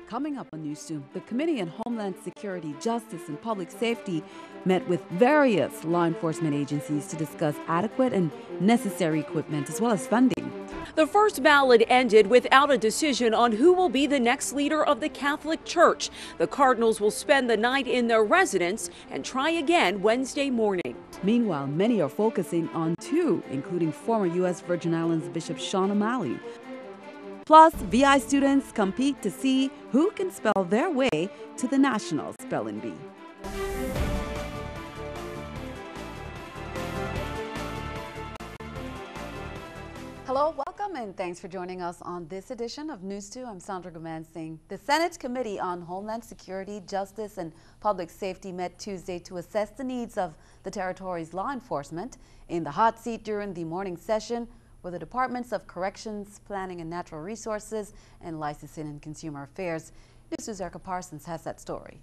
Coming up on News 2, the Committee on Homeland Security, Justice, and Public Safety met with various law enforcement agencies to discuss adequate and necessary equipment as well as funding. The first ballot ended without a decision on who will be the next leader of the Catholic Church. The Cardinals will spend the night in their residence and try again Wednesday morning. Meanwhile, many are focusing on two, including former U.S. Virgin Islands Bishop Sean O'Malley. Plus, VI students compete to see who can spell their way to the National Spelling Bee. Hello, welcome, and thanks for joining us on this edition of News 2. I'm Sandra Gomansing. The Senate Committee on Homeland Security, Justice, and Public Safety met Tuesday to assess the needs of the territory's law enforcement. In the hot seat during the morning session were the Departments of Corrections, Planning and Natural Resources, and Licensing and Consumer Affairs. News 2's Erica Parsons has that story.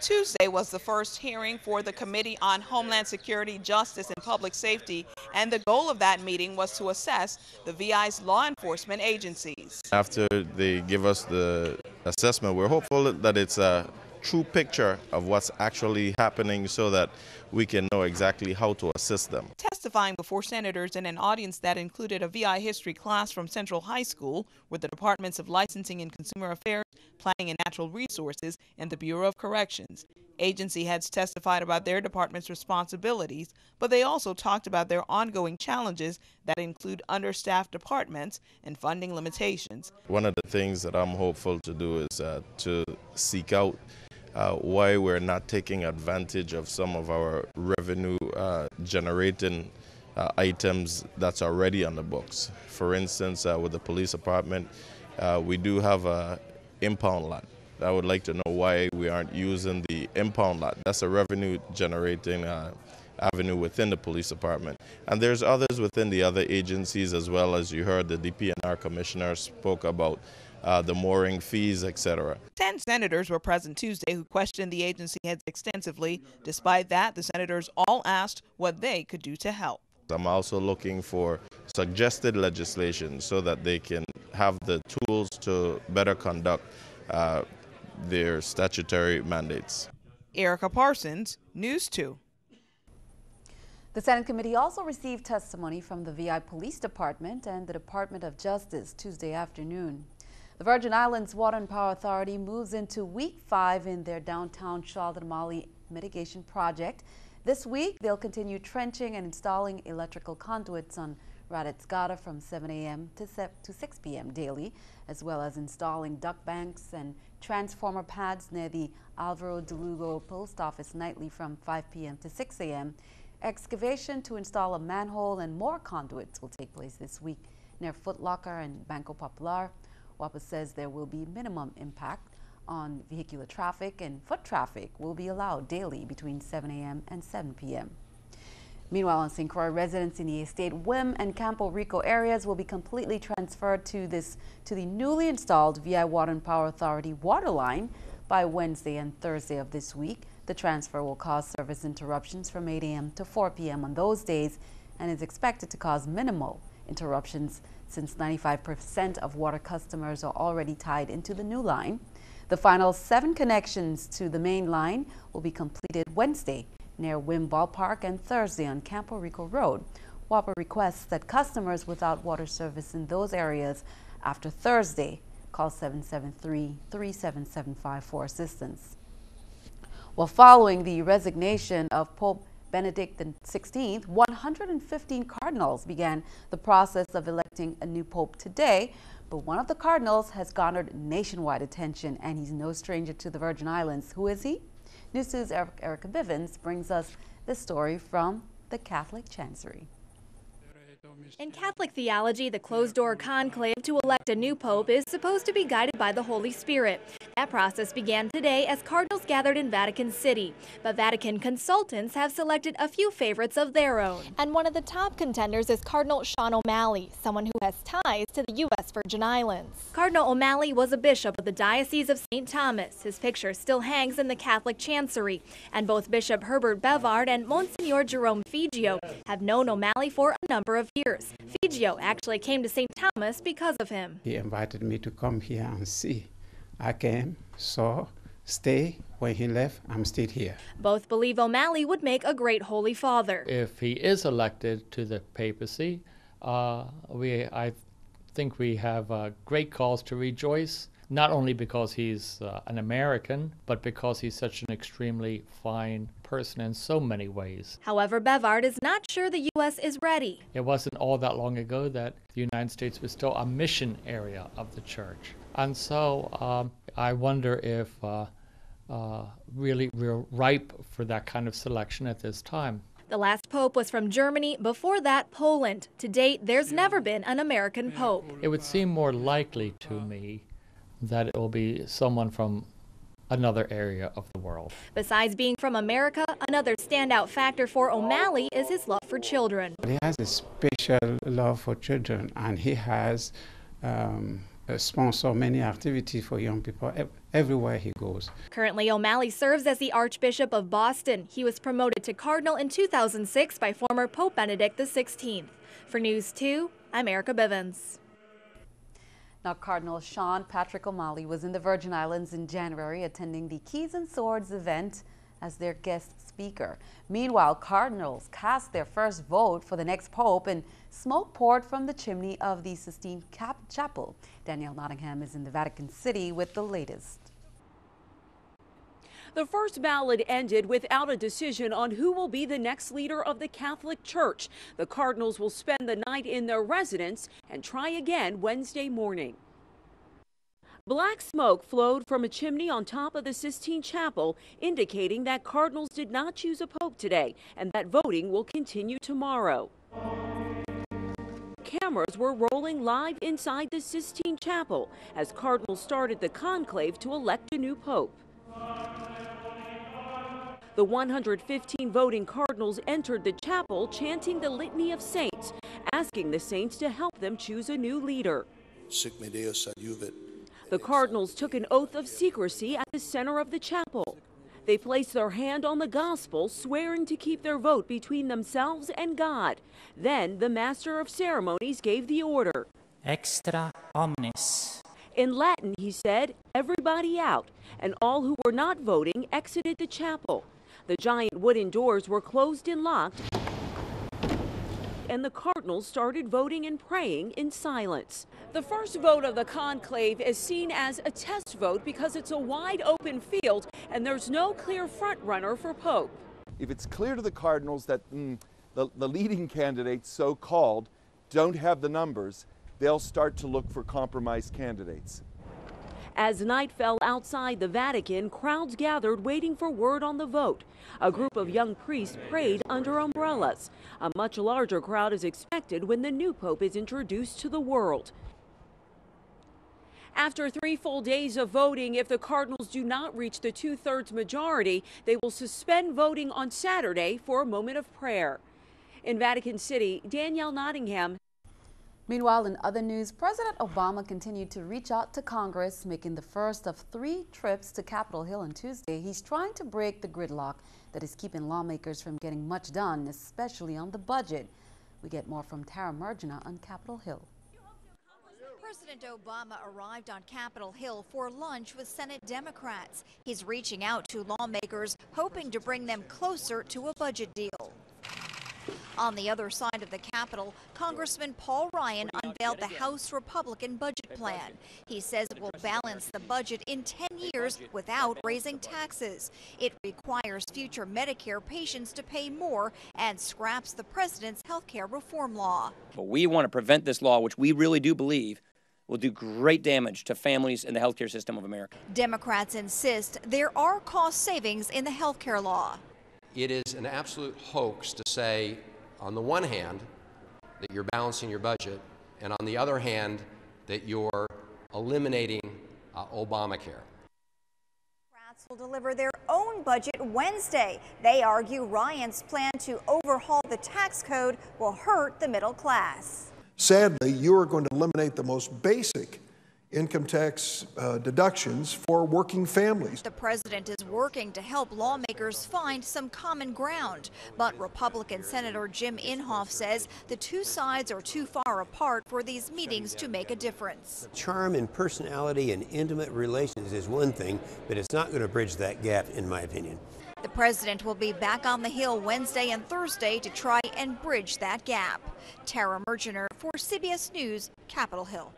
Tuesday was the first hearing for the Committee on Homeland Security, Justice, and Public Safety, and the goal of that meeting was to assess the VI's law enforcement agencies. After they give us the assessment, we're hopeful that it's a true picture of what's actually happening so that we can know exactly how to assist them. Testifying before senators in an audience that included a VI history class from Central High School were the Departments of Licensing and Consumer Affairs, Planning and Natural Resources, and the Bureau of Corrections. Agency heads testified about their department's responsibilities, but they also talked about their ongoing challenges that include understaffed departments and funding limitations. One of the things that I'm hopeful to do is to seek out why we're not taking advantage of some of our revenue generating items that's already on the books. For instance, with the police department, we do have a impound lot. I would like to know why we aren't using the impound lot. That's a revenue generating avenue within the police department. And there's others within the other agencies as well. As you heard, the DPNR commissioner spoke about the mooring fees, etc. 10 senators were present Tuesday who questioned the agency heads extensively. Despite that, the senators all asked what they could do to help. I'm also looking for suggested legislation so that they can have the tools to better conduct their statutory mandates. Erica Parsons, News 2. The Senate Committee also received testimony from the VI Police Department and the Department of Justice Tuesday afternoon. The Virgin Islands Water and Power Authority moves into week 5 in their downtown Charlotte Amalie mitigation project. This week, they'll continue trenching and installing electrical conduits on Raditz-Gata from 7 a.m. to 6 p.m. daily, as well as installing duct banks and transformer pads near the Alvaro de Lugo post office nightly from 5 p.m. to 6 a.m. Excavation to install a manhole and more conduits will take place this week near Foot Locker and Banco Popular. WAPA says there will be minimum impact on vehicular traffic, and foot traffic will be allowed daily between 7 a.m. and 7 p.m. Meanwhile, in St. Croix, residents in the Estate Wim and Campo Rico areas will be completely transferred to the newly installed VI Water and Power Authority water line by Wednesday and Thursday of this week. The transfer will cause service interruptions from 8 a.m. to 4 p.m. on those days and is expected to cause minimal interruptions since 95% of water customers are already tied into the new line. The final 7 connections to the main line will be completed Wednesday near Wim Ballpark and Thursday on Campo Rico Road. WAPA requests that customers without water service in those areas after Thursday call 773-3775 for assistance. Well, following the resignation of Pope Benedict XVI, 115 cardinals began the process of electing a new pope today, but one of the cardinals has garnered nationwide attention, and he's no stranger to the Virgin Islands. Who is he? News 2's Erica Bivens brings us this story from the Catholic Chancery. In Catholic theology, the closed-door conclave to elect a new pope is supposed to be guided by the Holy Spirit. That process began today as cardinals gathered in Vatican City, but Vatican consultants have selected a few favorites of their own. And one of the top contenders is Cardinal Sean O'Malley, someone who has ties to the U.S. Virgin Islands. Cardinal O'Malley was a bishop of the Diocese of St. Thomas. His picture still hangs in the Catholic Chancery, and both Bishop Herbert Bevard and Monsignor Jerome Figio have known O'Malley for a number of years. Figio Eligio actually came to St. Thomas because of him. He invited me to come here and see. I came, saw, stay. When he left, I'm still here. Both believe O'Malley would make a great Holy Father. If he is elected to the papacy, I think we have great cause to rejoice, not only because he's an American, but because he's such an extremely fine person in so many ways. However, Bevard is not sure the U.S. is ready. It wasn't all that long ago that the United States was still a mission area of the church. And so I wonder if really we're ripe for that kind of selection at this time. The last pope was from Germany, before that Poland. To date, there's never been an American pope. It would seem more likely to me that it will be someone from another area of the world. Besides being from America, another standout factor for O'Malley is his love for children. He has a special love for children, and he has sponsored many activities for young people everywhere he goes. Currently, O'Malley serves as the Archbishop of Boston. He was promoted to Cardinal in 2006 by former Pope Benedict XVI. For News 2, I'm Erica Bivens. Now, Cardinal Sean Patrick O'Malley was in the Virgin Islands in January attending the Keys and Swords event as their guest speaker. Meanwhile, cardinals cast their first vote for the next pope and smoke poured from the chimney of the Sistine Chapel. Danielle Nottingham is in the Vatican City with the latest. The first ballot ended without a decision on who will be the next leader of the Catholic Church. The cardinals will spend the night in their residence and try again Wednesday morning. Black smoke flowed from a chimney on top of the Sistine Chapel, indicating that cardinals did not choose a pope today and that voting will continue tomorrow. Cameras were rolling live inside the Sistine Chapel as cardinals started the conclave to elect a new pope. The 115 voting cardinals entered the chapel chanting the Litany of Saints, asking the saints to help them choose a new leader. Sic me Deus adiuvit. The cardinals took an oath of secrecy at the center of the chapel. They placed their hand on the gospel, swearing to keep their vote between themselves and God. Then the master of ceremonies gave the order. Extra omnes. In Latin, he said, "Everybody out," and all who were not voting exited the chapel. The giant wooden doors were closed and locked, and the cardinals started voting and praying in silence. The first vote of the conclave is seen as a test vote because it's a wide open field and there's no clear front runner for Pope. If it's clear to the cardinals that the leading candidates, so-called, don't have the numbers, they'll start to look for compromise candidates. As night fell outside the Vatican, crowds gathered waiting for word on the vote. A group of young priests prayed under umbrellas. A much larger crowd is expected when the new pope is introduced to the world. After 3 full days of voting, if the cardinals do not reach the 2/3 majority, they will suspend voting on Saturday for a moment of prayer. In Vatican City, Danielle Nottingham. Meanwhile, in other news, President Obama continued to reach out to Congress, making the first of 3 trips to Capitol Hill on Tuesday. He's trying to break the gridlock that is keeping lawmakers from getting much done, especially on the budget. We get more from Tara Mergina on Capitol Hill. President Obama arrived on Capitol Hill for lunch with Senate Democrats. He's reaching out to lawmakers, hoping to bring them closer to a budget deal. On the other side of the Capitol, Congressman Paul Ryan unveiled the House Republican budget plan. He says it will balance the budget in 10 years without raising taxes. It requires future Medicare patients to pay more and scraps the president's health care reform law. But we want to prevent this law, which we really do believe will do great damage to families in the healthcare system of America. Democrats insist there are cost savings in the health care law. It is an absolute hoax to say, on the one hand, that you're balancing your budget, and on the other hand, that you're eliminating Obamacare. Democrats will deliver their own budget Wednesday. They argue Ryan's plan to overhaul the tax code will hurt the middle class. Sadly, you are going to eliminate the most basic income tax deductions for working families. The president is working to help lawmakers find some common ground, but Republican Senator Jim Inhofe says the two sides are too far apart for these meetings to make a difference. Charm and personality and intimate relations is one thing, but it's not going to bridge that gap, in my opinion. The president will be back on the Hill Wednesday and Thursday to try and bridge that gap. Tara Mergener for CBS News, Capitol Hill.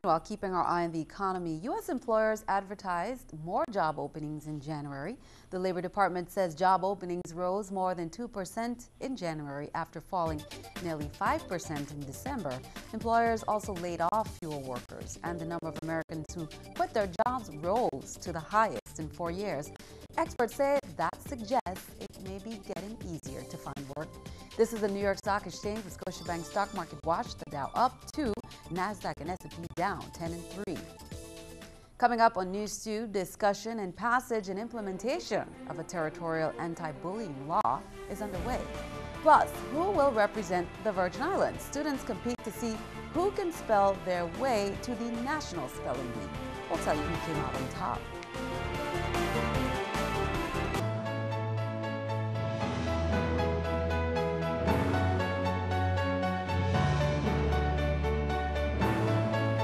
While keeping our eye on the economy, U.S. employers advertised more job openings in January. The Labor Department says job openings rose more than 2% in January after falling nearly 5% in December. Employers also laid off fewer workers, and the number of Americans who quit their jobs rose to the highest in 4 years. Experts say that suggests it may be getting easier to find work. This is the New York Stock Exchange with Scotiabank Stock Market Watch. The Dow up 2, NASDAQ and S&P down 10 and 3. Coming up on News 2, discussion and passage and implementation of a territorial anti-bullying law is underway. Plus, who will represent the Virgin Islands? Students compete to see who can spell their way to the National Spelling Bee. We'll tell you who came out on top.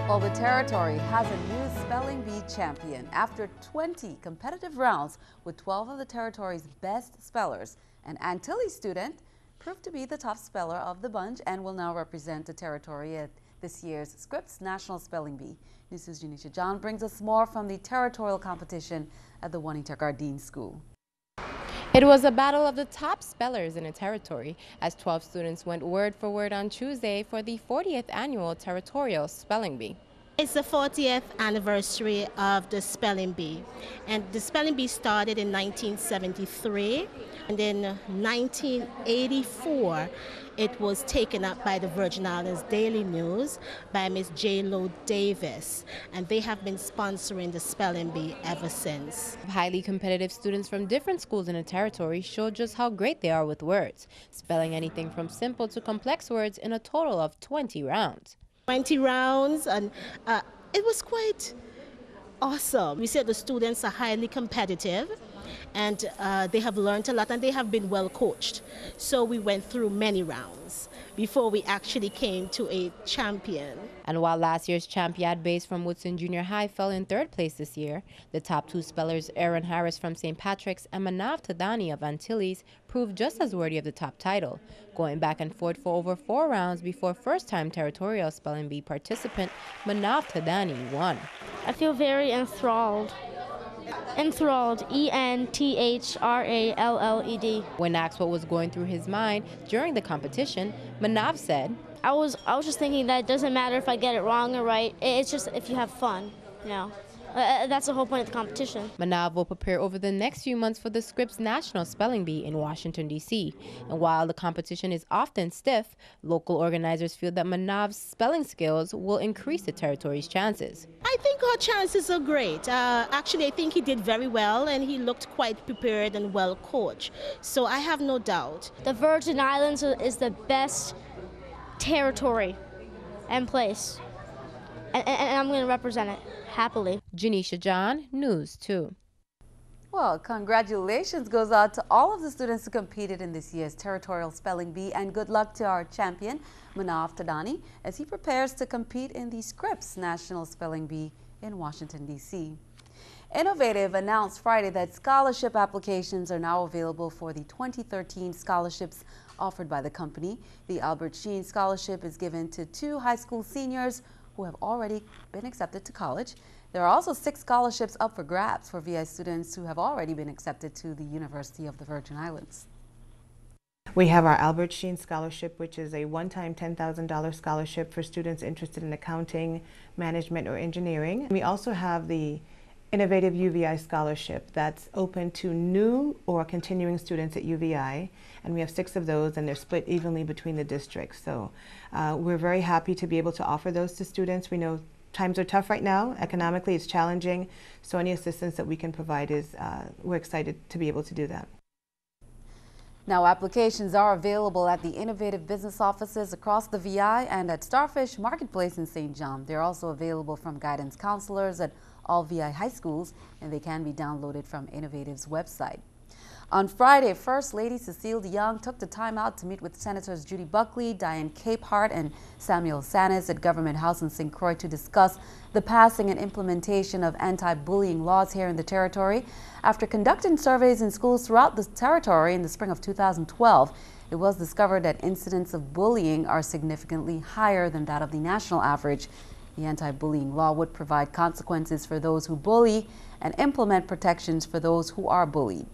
Well, the territory has a new spelling bee champion after 20 competitive rounds with 12 of the territory's best spellers. An Antilles student proved to be the top speller of the bunch and will now represent the territory at this year's Scripps National Spelling Bee. News 2's Janisha John brings us more from the territorial competition at the Juanita Gardine School. It was a battle of the top spellers in a territory as 12 students went word for word on Tuesday for the 40th annual Territorial Spelling Bee. It's the 40th anniversary of the Spelling Bee, and the Spelling Bee started in 1973, and in 1984 it was taken up by the Virgin Islands Daily News by Miss J.Lo Davis, and they have been sponsoring the Spelling Bee ever since. Highly competitive students from different schools in the territory showed just how great they are with words, spelling anything from simple to complex words in a total of 20 rounds. 20 rounds, and it was quite awesome. We said the students are highly competitive, and they have learned a lot, and they have been well coached. So we went through many rounds before we actually came to a champion. And while last year's champion based from Woodson Junior High fell in third place this year, the top two spellers, Aaron Harris from St. Patrick's and MANAV THADANI of Antilles, proved just as worthy of the top title, going back and forth for over 4 rounds before first-time territorial spelling bee participant MANAV THADANI won. I feel very enthralled. Enthralled, E-N-T-H-R-A-L-L-E-D. When asked what was going through his mind during the competition, MANAV said, I was just thinking that it doesn't matter if I get it wrong or right. It's just if you have fun, you know. That's the whole point of the competition. MANAV will prepare over the next few months for the Scripps National Spelling Bee in Washington, D.C. And while the competition is often stiff, local organizers feel that MANAV's spelling skills will increase the territory's chances. I think our chances are great. Actually, I think he did very well, and he looked quite prepared and well coached. So I have no doubt. The Virgin Islands is the best territory and place. And I'm going to represent it happily. Janisha John, News 2. Well, congratulations goes out to all of the students who competed in this year's Territorial Spelling Bee, and good luck to our champion, MANAV THADANI, as he prepares to compete in the Scripps National Spelling Bee in Washington, D.C. Innovative announced Friday that scholarship applications are now available for the 2013 scholarships offered by the company. The Albert Sheen Scholarship is given to 2 high school seniors who have already been accepted to college. There are also 6 scholarships up for grabs for VI students who have already been accepted to the University of the Virgin Islands. We have our Albert Sheen Scholarship, which is a one-time $10,000 scholarship for students interested in accounting, management, or engineering. We also have the Innovative UVI Scholarship that's open to new or continuing students at UVI, and we have 6 of those, and they're split evenly between the districts. So we're very happy to be able to offer those to students. We know times are tough right now. Economically, it's challenging, so any assistance that we can provide is, we're excited to be able to do that. Now, applications are available at the innovative business offices across the VI and at Starfish Marketplace in St. John. They're also available from guidance counselors at all VI high schools, and they can be downloaded from Innovative's website. On Friday, First Lady Cecile DeYoung took the time out to meet with Senators Judy Buckley, Diane Capehart, and Samuel Sanis at Government House in St. Croix to discuss the passing and implementation of anti-bullying laws here in the territory. After conducting surveys in schools throughout the territory in the spring of 2012, it was discovered that incidents of bullying are significantly higher than that of the national average. The anti-bullying law would provide consequences for those who bully and implement protections for those who are bullied.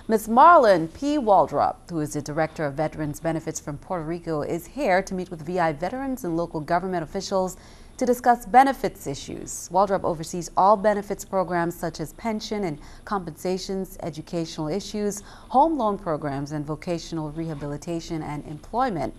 Ms. Marlon P. Waldrop, who is the Director of Veterans Benefits from Puerto Rico, is here to meet with VI veterans and local government officials to discuss benefits issues. Waldrop oversees all benefits programs such as pension and compensations, educational issues, home loan programs, and vocational rehabilitation and employment.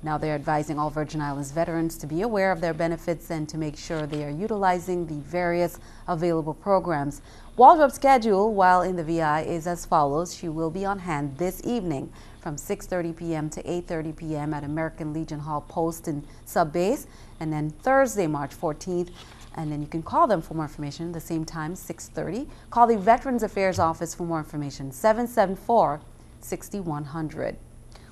Now they're advising all Virgin Islands veterans to be aware of their benefits and to make sure they are utilizing the various available programs. Waldrop's schedule while in the VI is as follows. She will be on hand this evening from 6:30 p.m. to 8:30 p.m. at American Legion Hall Post in Subbase, and then Thursday, March 14th. And then you can call them for more information at the same time, 6:30. Call the Veterans Affairs Office for more information, 774-6100.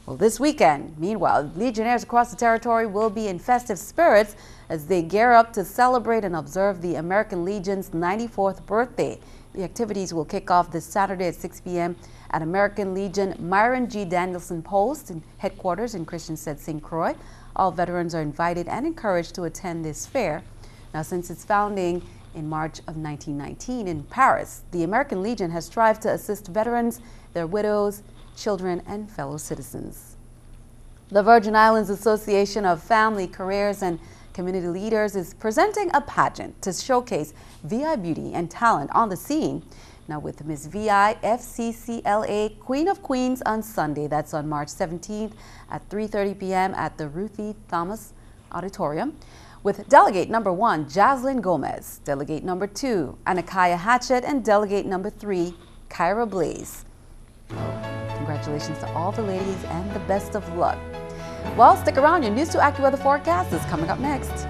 Well, this weekend, meanwhile, Legionnaires across the territory will be in festive spirits as they gear up to celebrate and observe the American Legion's 94th birthday. The activities will kick off this Saturday at 6 p.m. at American Legion Myron G. Danielson Post and headquarters in Christiansted, St. Croix. All veterans are invited and encouraged to attend this fair. Now, since its founding in March of 1919 in Paris, the American Legion has strived to assist veterans, their widows, children, and fellow citizens. The Virgin Islands Association of Family, Careers, and Community Leaders is presenting a pageant to showcase VI beauty and talent on the scene. Now with Miss VI FCCLA Queen of Queens on Sunday, that's on March 17th at 3:30 p.m. at the Ruthie Thomas Auditorium, with Delegate number 1, Jaslyn Gomez, Delegate number 2, Anakaya Hatchett, and Delegate number 3, Kyra Blaze. Congratulations to all the ladies and the best of luck. Well, stick around. Your News2 AccuWeather forecast is coming up next.